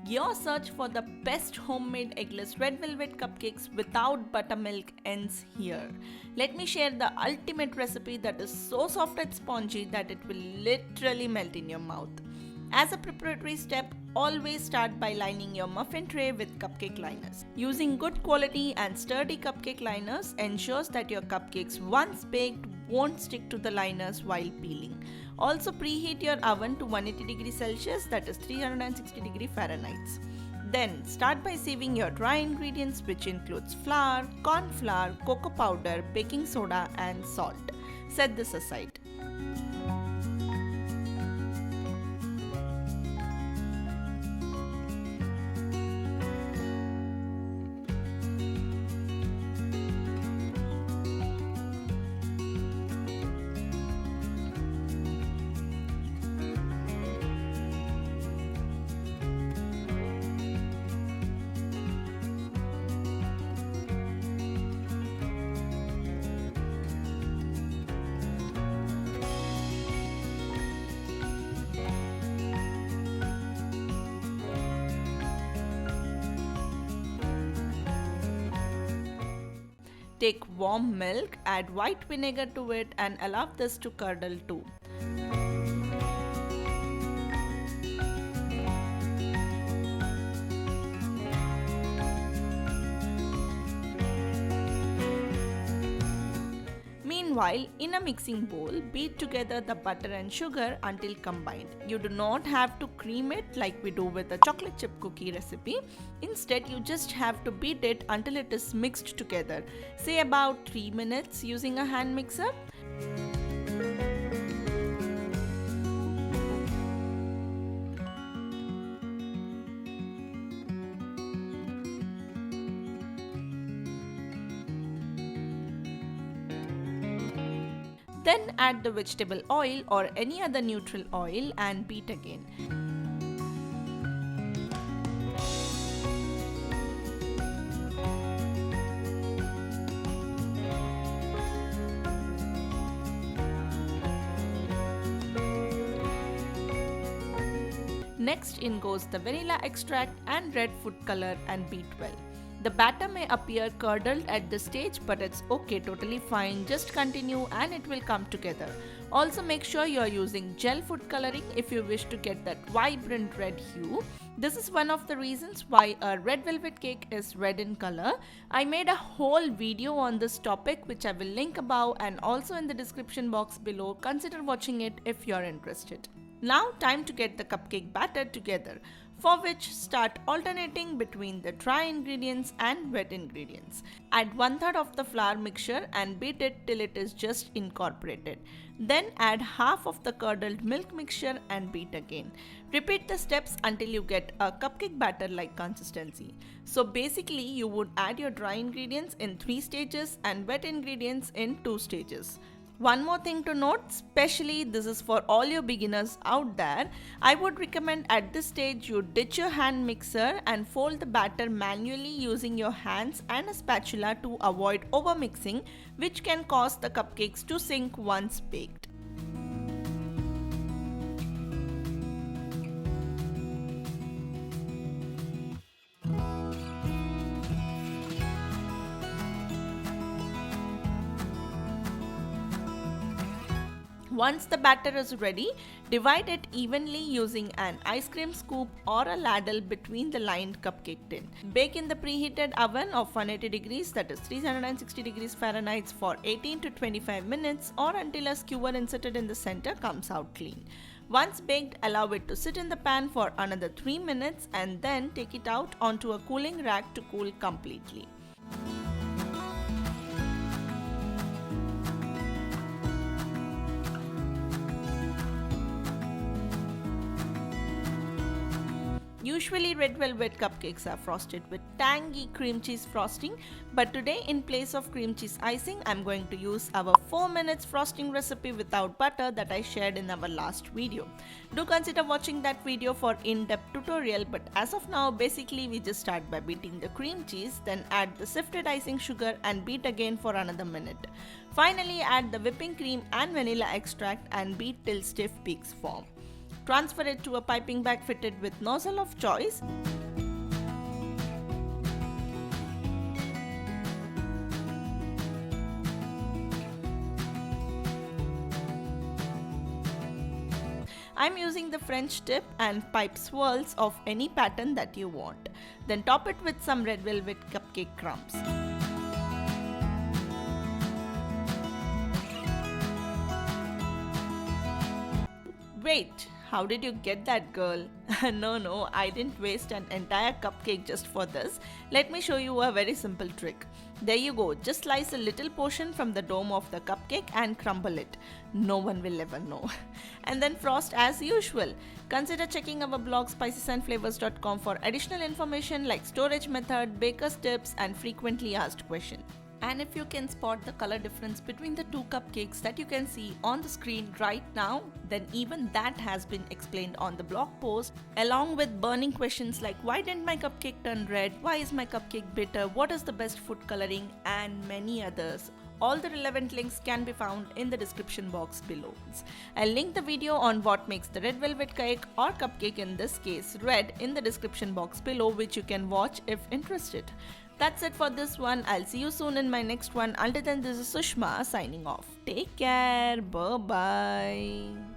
Your search for the best homemade eggless red velvet cupcakes without buttermilk ends here. Let me share the ultimate recipe that is so soft and spongy that it will literally melt in your mouth. As a preparatory step, always start by lining your muffin tray with cupcake liners. Using good quality and sturdy cupcake liners ensures that your cupcakes once baked won't stick to the liners while peeling. Also preheat your oven to 180 degrees Celsius, that is 360 degrees Fahrenheit. Then start by sieving your dry ingredients, which includes flour, corn flour, cocoa powder, baking soda and salt. Set this aside. Take warm milk, add white vinegar to it and allow this to curdle too. Meanwhile, in a mixing bowl, beat together the butter and sugar until combined. You do not have to cream it like we do with a chocolate chip cookie recipe. Instead, you just have to beat it until it is mixed together, say about 3 minutes using a hand mixer. Then add the vegetable oil or any other neutral oil and beat again. Next in goes the vanilla extract and red food color and beat well. The batter may appear curdled at this stage, but it's okay, totally fine. Just continue and it will come together. Also make sure you are using gel food coloring if you wish to get that vibrant red hue. This is one of the reasons why a red velvet cake is red in color. I made a whole video on this topic which I will link above and also in the description box below. Consider watching it if you are interested. Now time to get the cupcake batter together, for which start alternating between the dry ingredients and wet ingredients. Add 1/3 of the flour mixture and beat it till it is just incorporated. Then add half of the curdled milk mixture and beat again. Repeat the steps until you get a cupcake batter like consistency. So basically you would add your dry ingredients in 3 stages and wet ingredients in 2 stages. One more thing to note, especially this is for all your beginners out there, I would recommend at this stage you ditch your hand mixer and fold the batter manually using your hands and a spatula to avoid overmixing, which can cause the cupcakes to sink once baked. Once the batter is ready, divide it evenly using an ice cream scoop or a ladle between the lined cupcake tin. Bake in the preheated oven of 180 degrees, that is 360 degrees Fahrenheit, for 18 to 25 minutes or until a skewer inserted in the center comes out clean. Once baked, allow it to sit in the pan for another 3 minutes and then take it out onto a cooling rack to cool completely. Usually red velvet cupcakes are frosted with tangy cream cheese frosting, but today in place of cream cheese icing, I'm going to use our 4 minutes frosting recipe without butter that I shared in our last video. Do consider watching that video for in-depth tutorial, but as of now, basically we just start by beating the cream cheese, then add the sifted icing sugar and beat again for another minute. Finally, add the whipping cream and vanilla extract and beat till stiff peaks form. Transfer it to a piping bag fitted with nozzle of choice. I'm using the French tip and pipe swirls of any pattern that you want. Then top it with some red velvet cupcake crumbs. Wait, how did you get that, girl? No, I didn't waste an entire cupcake just for this. Let me show you a very simple trick. There you go, just slice a little portion from the dome of the cupcake and crumble it. No one will ever know. And then frost as usual. Consider checking our blog spicesandflavors.com for additional information like storage method, baker's tips and frequently asked questions. And if you can spot the color difference between the two cupcakes that you can see on the screen right now, then even that has been explained on the blog post, along with burning questions like why didn't my cupcake turn red, why is my cupcake bitter, what is the best food coloring, and many others. All the relevant links can be found in the description box below. I'll link the video on what makes the red velvet cake or cupcake, in this case red, in the description box below, which you can watch if interested. That's it for this one. I'll see you soon in my next one. Until then, this is Sushma signing off. Take care. Bye-bye.